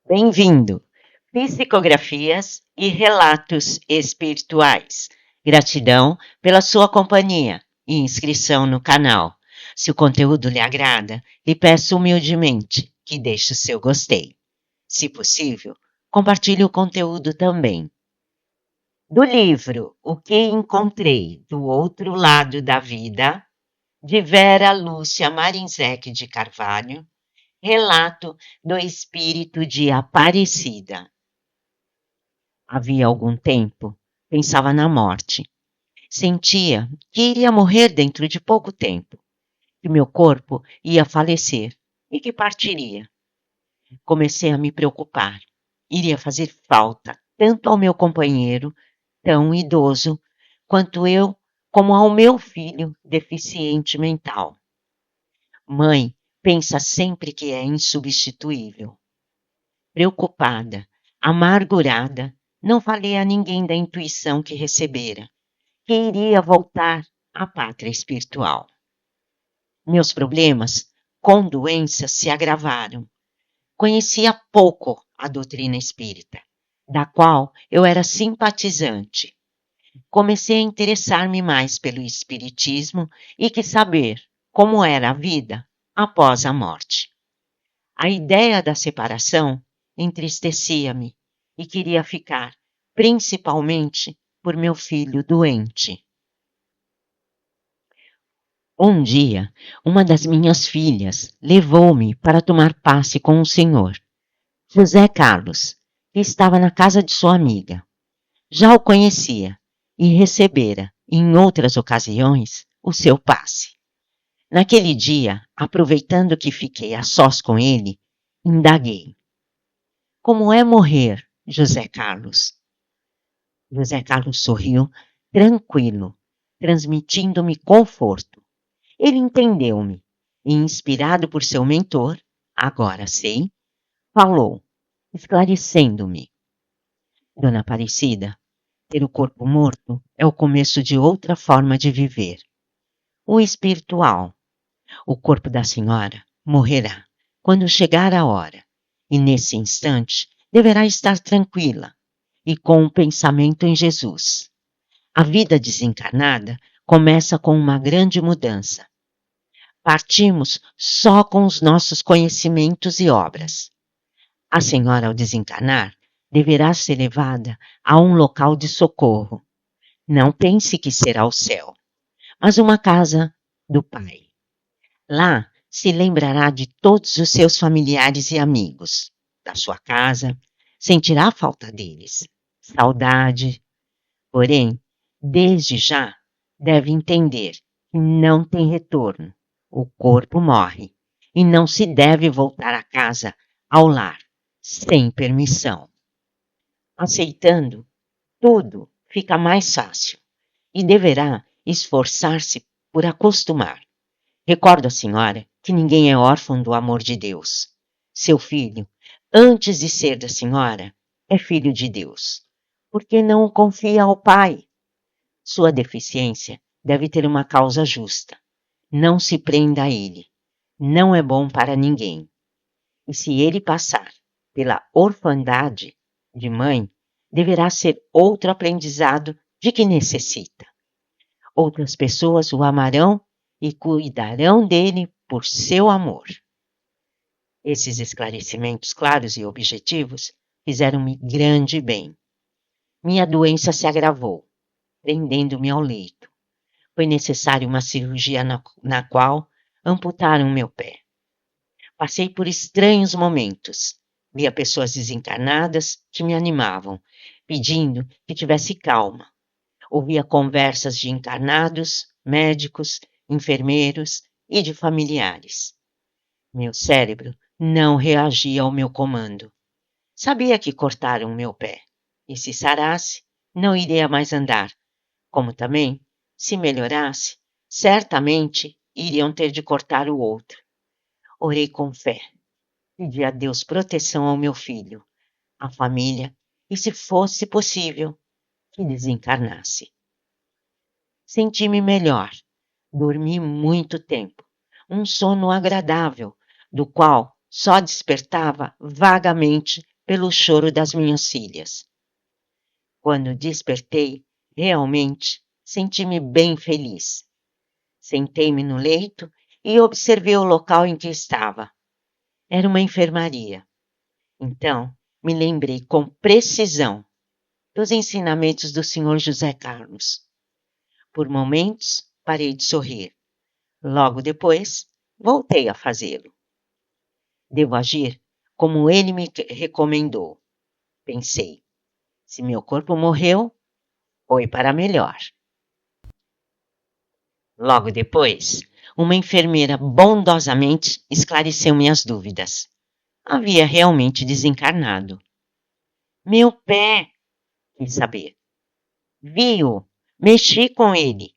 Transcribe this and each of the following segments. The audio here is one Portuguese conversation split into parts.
Bem-vindo! Psicografias e relatos espirituais. Gratidão pela sua companhia e inscrição no canal. Se o conteúdo lhe agrada, lhe peço humildemente que deixe o seu gostei. Se possível, compartilhe o conteúdo também. Do livro O que Encontrei do Outro Lado da Vida, de Vera Lúcia Marinzec de Carvalho, relato do espírito de Aparecida. Havia algum tempo, pensava na morte. Sentia que iria morrer dentro de pouco tempo, que meu corpo ia falecer e que partiria. Comecei a me preocupar. Iria fazer falta tanto ao meu companheiro, tão idoso, quanto eu, como ao meu filho deficiente mental. Mãe pensa sempre que é insubstituível. Preocupada, amargurada, não falei a ninguém da intuição que recebera, que iria voltar à pátria espiritual. Meus problemas com doenças se agravaram. Conhecia pouco a doutrina espírita, da qual eu era simpatizante. Comecei a interessar-me mais pelo espiritismo e quis saber como era a vida após a morte. A ideia da separação entristecia-me e queria ficar, principalmente por meu filho doente. Um dia, uma das minhas filhas levou-me para tomar passe com o senhor, José Carlos, que estava na casa de sua amiga. Já o conhecia e recebera, em outras ocasiões, o seu passe. Naquele dia, aproveitando que fiquei a sós com ele, indaguei. Como é morrer, José Carlos? José Carlos sorriu, tranquilo, transmitindo-me conforto. Ele entendeu-me e, inspirado por seu mentor, agora sei, falou, esclarecendo-me. Dona Aparecida, ter o corpo morto é o começo de outra forma de viver. O espiritual. O corpo da senhora morrerá quando chegar a hora, e nesse instante deverá estar tranquila e com o pensamento em Jesus. A vida desencarnada começa com uma grande mudança. Partimos só com os nossos conhecimentos e obras. A senhora, ao desencarnar, deverá ser levada a um local de socorro. Não pense que será o céu, mas uma casa do Pai. Lá se lembrará de todos os seus familiares e amigos, da sua casa, sentirá a falta deles, saudade. Porém, desde já, deve entender que não tem retorno. O corpo morre e não se deve voltar a casa, ao lar, sem permissão. Aceitando, tudo fica mais fácil e deverá esforçar-se por acostumar. Recordo à senhora que ninguém é órfão do amor de Deus. Seu filho, antes de ser da senhora, é filho de Deus. Por que não o confia ao Pai? Sua deficiência deve ter uma causa justa. Não se prenda a ele. Não é bom para ninguém. E se ele passar pela orfandade de mãe, deverá ser outro aprendizado de que necessita. Outras pessoas o amarão e cuidarão dele por seu amor. Esses esclarecimentos claros e objetivos fizeram-me grande bem. Minha doença se agravou, prendendo-me ao leito. Foi necessária uma cirurgia na qual amputaram meu pé. Passei por estranhos momentos. Via pessoas desencarnadas que me animavam, pedindo que tivesse calma. Ouvia conversas de encarnados, médicos, enfermeiros e de familiares. Meu cérebro não reagia ao meu comando. Sabia que cortaram meu pé, e se sarasse, não iria mais andar. Como também, se melhorasse, certamente iriam ter de cortar o outro. Orei com fé. Pedi a Deus proteção ao meu filho, à família e, se fosse possível, que desencarnasse. Senti-me melhor. Dormi muito tempo. Um sono agradável, do qual só despertava vagamente pelo choro das minhas filhas. Quando despertei, realmente senti-me bem feliz. Sentei-me no leito e observei o local em que estava. Era uma enfermaria. Então, me lembrei com precisão dos ensinamentos do Sr. José Carlos. Por momentos, parei de sorrir. Logo depois, voltei a fazê-lo. Devo agir como ele me recomendou. Pensei, se meu corpo morreu, foi para melhor. Logo depois, uma enfermeira bondosamente esclareceu minhas dúvidas. Havia realmente desencarnado. Meu pé, quis saber. Vi-o, mexi com ele.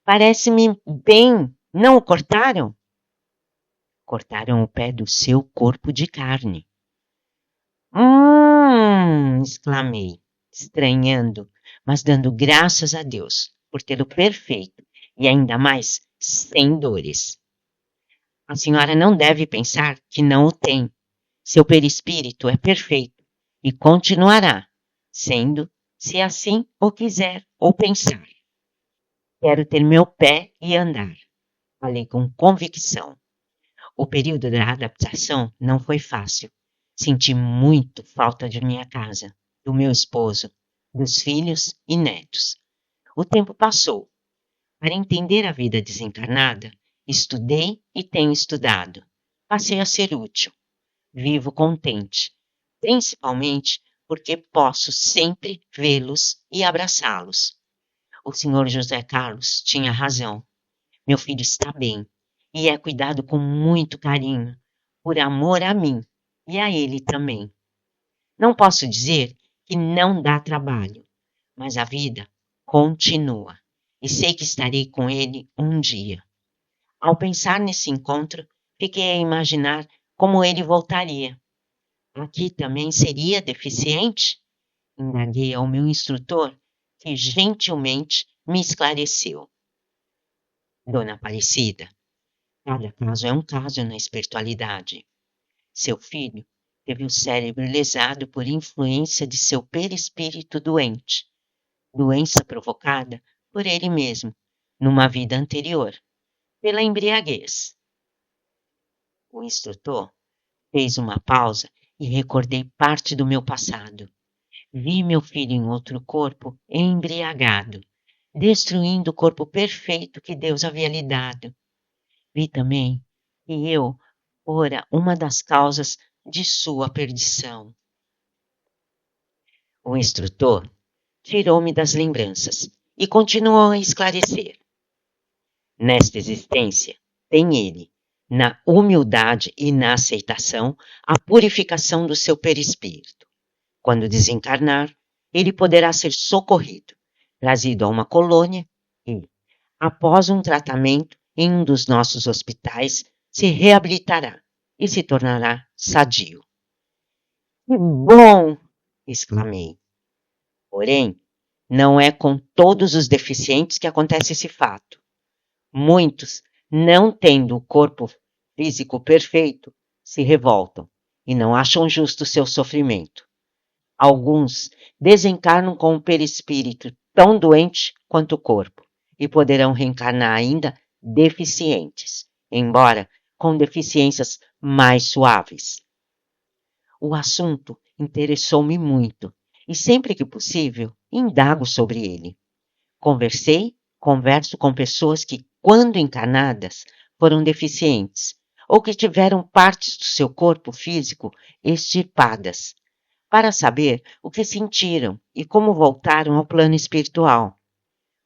Parece-me bem, não o cortaram? Cortaram o pé do seu corpo de carne. Exclamei, estranhando, mas dando graças a Deus por tê-lo perfeito e ainda mais sem dores. A senhora não deve pensar que não o tem. Seu perispírito é perfeito e continuará sendo, se assim o quiser ou pensar. Quero ter meu pé e andar. Falei com convicção. O período da adaptação não foi fácil. Senti muito falta de minha casa, do meu esposo, dos filhos e netos. O tempo passou. Para entender a vida desencarnada, estudei e tenho estudado. Passei a ser útil. Vivo contente, principalmente porque posso sempre vê-los e abraçá-los. O Sr. José Carlos tinha razão. Meu filho está bem e é cuidado com muito carinho, por amor a mim e a ele também. Não posso dizer que não dá trabalho, mas a vida continua e sei que estarei com ele um dia. Ao pensar nesse encontro, fiquei a imaginar como ele voltaria. Aqui também seria deficiente? Indaguei ao meu instrutor, que gentilmente me esclareceu. Dona Aparecida, cada caso é um caso na espiritualidade. Seu filho teve o cérebro lesado por influência de seu perispírito doente, doença provocada por ele mesmo, numa vida anterior, pela embriaguez. O instrutor fez uma pausa e recordei parte do meu passado. Vi meu filho em outro corpo embriagado, destruindo o corpo perfeito que Deus havia lhe dado. Vi também que eu fora uma das causas de sua perdição. O instrutor tirou-me das lembranças e continuou a esclarecer. Nesta existência, tem ele, na humildade e na aceitação, a purificação do seu perispírito. Quando desencarnar, ele poderá ser socorrido, trazido a uma colônia e, após um tratamento em um dos nossos hospitais, se reabilitará e se tornará sadio. Que bom! Exclamei. Porém, não é com todos os deficientes que acontece esse fato. Muitos, não tendo o corpo físico perfeito, se revoltam e não acham justo seu sofrimento. Alguns desencarnam com o perispírito tão doente quanto o corpo e poderão reencarnar ainda deficientes, embora com deficiências mais suaves. O assunto interessou-me muito e sempre que possível indago sobre ele. Converso com pessoas que, quando encarnadas, foram deficientes ou que tiveram partes do seu corpo físico extirpadas, para saber o que sentiram e como voltaram ao plano espiritual.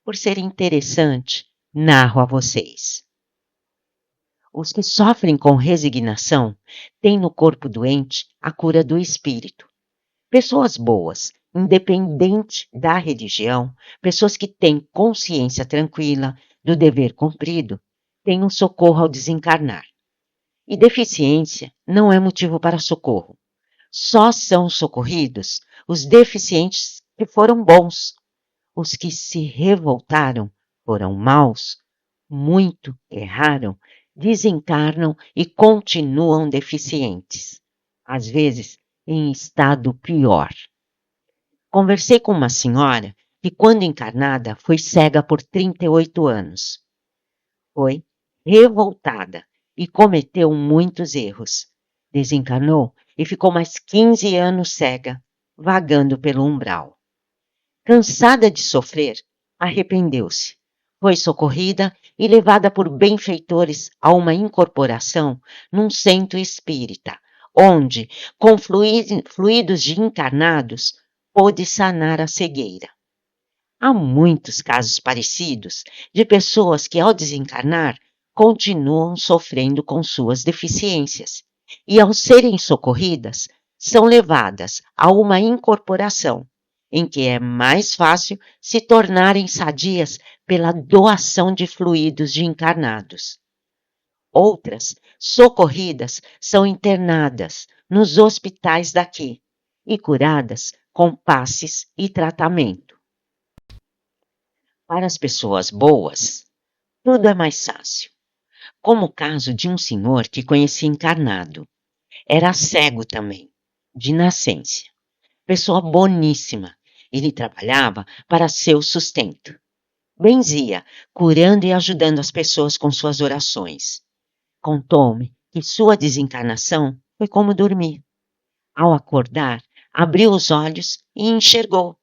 Por ser interessante, narro a vocês. Os que sofrem com resignação têm no corpo doente a cura do espírito. Pessoas boas, independente da religião, pessoas que têm consciência tranquila do dever cumprido, têm um socorro ao desencarnar. E deficiência não é motivo para socorro. Só são socorridos os deficientes que foram bons. Os que se revoltaram foram maus, muito erraram, desencarnam e continuam deficientes. Às vezes, em estado pior. Conversei com uma senhora que, quando encarnada, foi cega por 38 anos. Foi revoltada e cometeu muitos erros. Desencarnou e ficou mais 15 anos cega, vagando pelo umbral. Cansada de sofrer, arrependeu-se. Foi socorrida e levada por benfeitores a uma incorporação num centro espírita, onde, com fluidos de encarnados, pôde sanar a cegueira. Há muitos casos parecidos de pessoas que, ao desencarnar, continuam sofrendo com suas deficiências e, ao serem socorridas, são levadas a uma incorporação, em que é mais fácil se tornarem sadias pela doação de fluidos de encarnados. Outras, socorridas, são internadas nos hospitais daqui e curadas com passes e tratamento. Para as pessoas boas, tudo é mais fácil, como o caso de um senhor que conheci encarnado. Era cego também, de nascença. Pessoa boníssima. Ele trabalhava para seu sustento. Benzia, curando e ajudando as pessoas com suas orações. Contou-me que sua desencarnação foi como dormir. Ao acordar, abriu os olhos e enxergou.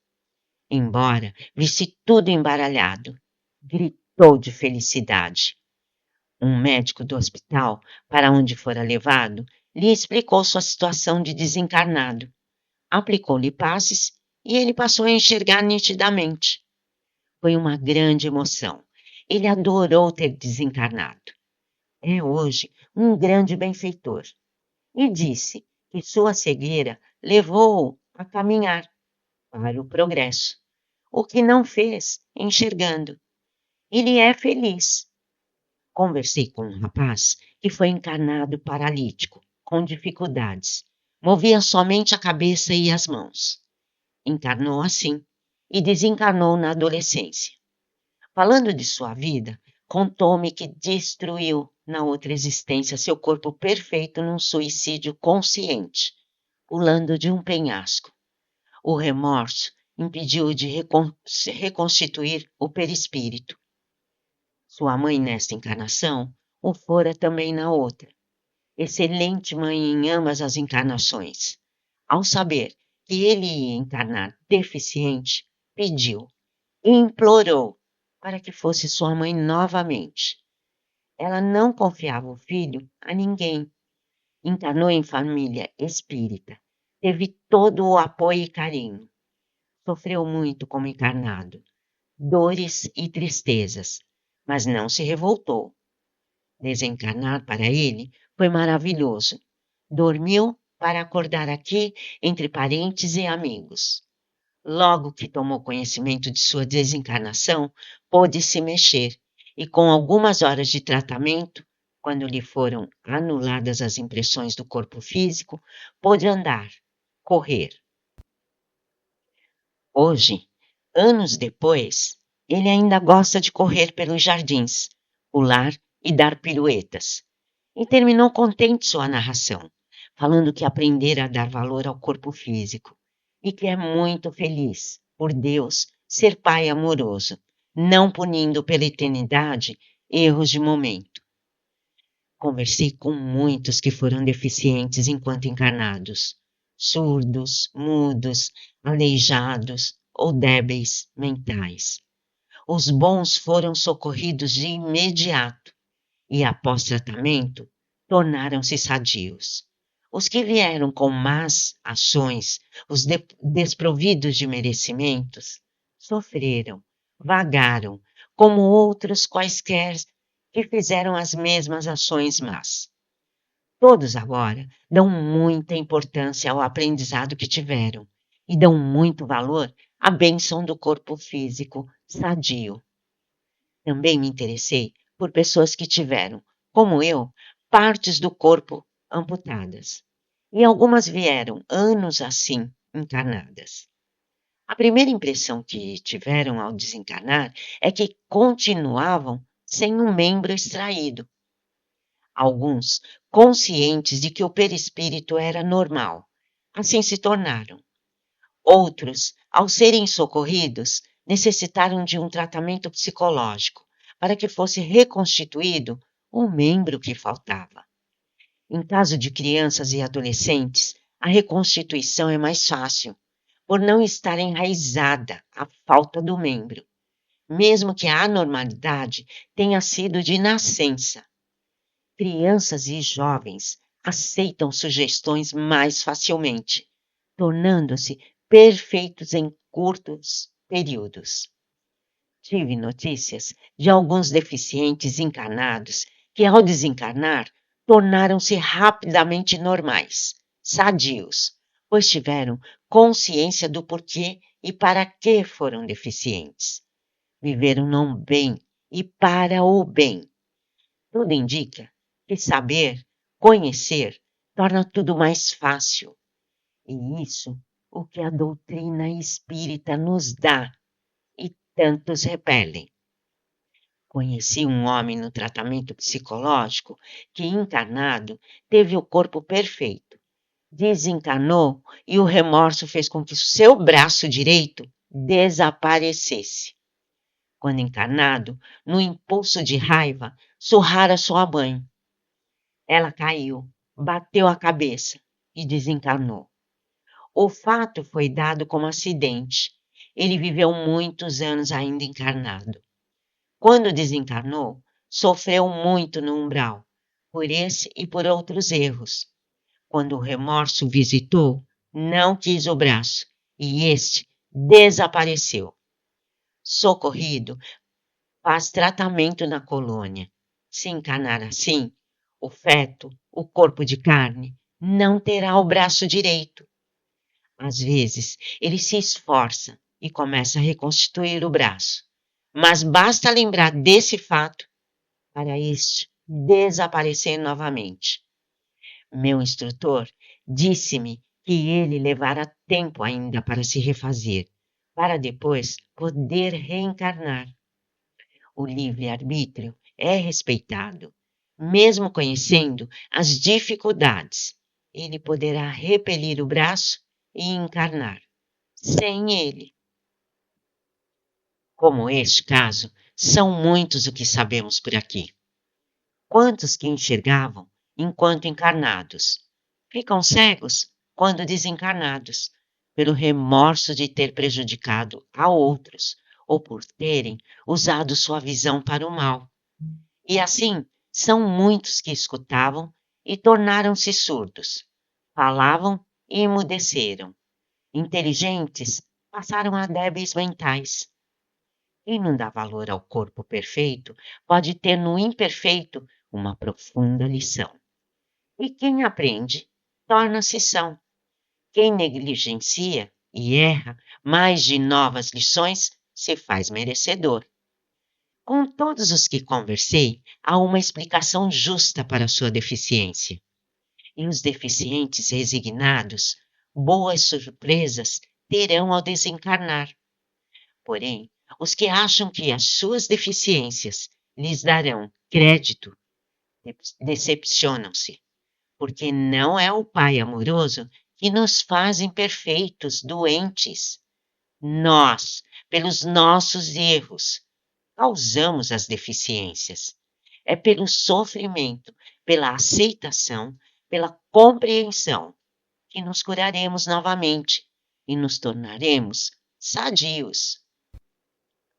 Embora visse tudo embaralhado, gritou de felicidade. Um médico do hospital para onde fora levado lhe explicou sua situação de desencarnado. Aplicou-lhe passes e ele passou a enxergar nitidamente. Foi uma grande emoção. Ele adorou ter desencarnado. É hoje um grande benfeitor. E disse que sua cegueira levou-o a caminhar para o progresso, o que não fez enxergando. Ele é feliz. Conversei com um rapaz que foi encarnado paralítico, com dificuldades. Movia somente a cabeça e as mãos. Encarnou assim e desencarnou na adolescência. Falando de sua vida, contou-me que destruiu na outra existência seu corpo perfeito num suicídio consciente, pulando de um penhasco. O remorso impediu-o de reconstituir o perispírito. Sua mãe, nesta encarnação, o fora também na outra. Excelente mãe em ambas as encarnações. Ao saber que ele ia encarnar deficiente, pediu, implorou para que fosse sua mãe novamente. Ela não confiava o filho a ninguém. Encarnou em família espírita. Teve todo o apoio e carinho. Sofreu muito como encarnado, dores e tristezas, mas não se revoltou. Desencarnar para ele foi maravilhoso. Dormiu para acordar aqui entre parentes e amigos. Logo que tomou conhecimento de sua desencarnação, pôde se mexer e, com algumas horas de tratamento, quando lhe foram anuladas as impressões do corpo físico, pôde andar, correr. Hoje, anos depois, ele ainda gosta de correr pelos jardins, pular e dar piruetas. E terminou contente sua narração, falando que aprendera a dar valor ao corpo físico e que é muito feliz por Deus ser pai amoroso, não punindo pela eternidade erros de momento. Conversei com muitos que foram deficientes enquanto encarnados, surdos, mudos, aleijados ou débeis mentais. Os bons foram socorridos de imediato e, após tratamento, tornaram-se sadios. Os que vieram com más ações, os desprovidos de merecimentos, sofreram, vagaram, como outros quaisquer que fizeram as mesmas ações más. Todos agora dão muita importância ao aprendizado que tiveram e dão muito valor à bênção do corpo físico sadio. Também me interessei por pessoas que tiveram, como eu, partes do corpo amputadas. E algumas vieram anos assim encarnadas. A primeira impressão que tiveram ao desencarnar é que continuavam sem um membro extraído. Alguns conscientes de que o perispírito era normal, assim se tornaram. Outros, ao serem socorridos, necessitaram de um tratamento psicológico para que fosse reconstituído o membro que faltava. Em caso de crianças e adolescentes, a reconstituição é mais fácil, por não estar enraizada a falta do membro, mesmo que a anormalidade tenha sido de nascença. Crianças e jovens aceitam sugestões mais facilmente, tornando-se perfeitos em curtos períodos. Tive notícias de alguns deficientes encarnados que, ao desencarnar, tornaram-se rapidamente normais, sadios, pois tiveram consciência do porquê e para que foram deficientes. Viveram no bem e para o bem. Tudo indica que saber, conhecer, torna tudo mais fácil. E isso o que a doutrina espírita nos dá e tantos repelem. Conheci um homem no tratamento psicológico que, encarnado, teve o corpo perfeito. Desencarnou e o remorso fez com que o seu braço direito desaparecesse. Quando encarnado, no impulso de raiva, surrara sua mãe. Ela caiu, bateu a cabeça e desencarnou. O fato foi dado como acidente. Ele viveu muitos anos ainda encarnado. Quando desencarnou, sofreu muito no umbral, por esse e por outros erros. Quando o remorso visitou, não quis o braço e este desapareceu. Socorrido, faz tratamento na colônia. Se encarnar assim, o feto, o corpo de carne, não terá o braço direito. Às vezes, ele se esforça e começa a reconstituir o braço, mas basta lembrar desse fato para este desaparecer novamente. Meu instrutor disse-me que ele levará tempo ainda para se refazer, para depois poder reencarnar. O livre-arbítrio é respeitado. Mesmo conhecendo as dificuldades, ele poderá repelir o braço e encarnar. Sem ele. Como este caso, são muitos o que sabemos por aqui. Quantos que enxergavam enquanto encarnados ficam cegos quando desencarnados, pelo remorso de ter prejudicado a outros ou por terem usado sua visão para o mal. E assim, são muitos que escutavam e tornaram-se surdos. Falavam e emudeceram. Inteligentes passaram a débeis mentais. Quem não dá valor ao corpo perfeito pode ter no imperfeito uma profunda lição. E quem aprende, torna-se são. Quem negligencia e erra mais de novas lições se faz merecedor. Com todos os que conversei, há uma explicação justa para a sua deficiência. E os deficientes resignados, boas surpresas terão ao desencarnar. Porém, os que acham que as suas deficiências lhes darão crédito, decepcionam-se, porque não é o Pai amoroso que nos faz imperfeitos, doentes. Nós, pelos nossos erros, causamos as deficiências. É pelo sofrimento, pela aceitação, pela compreensão, que nos curaremos novamente e nos tornaremos sadios.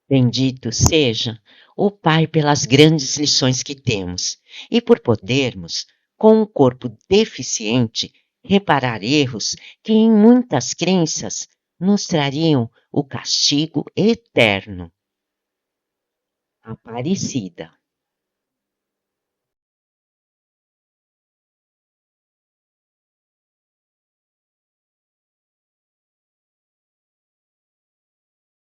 Bendito seja o Pai pelas grandes lições que temos e por podermos, com um corpo deficiente, reparar erros que em muitas crenças nos trariam o castigo eterno. Aparecida.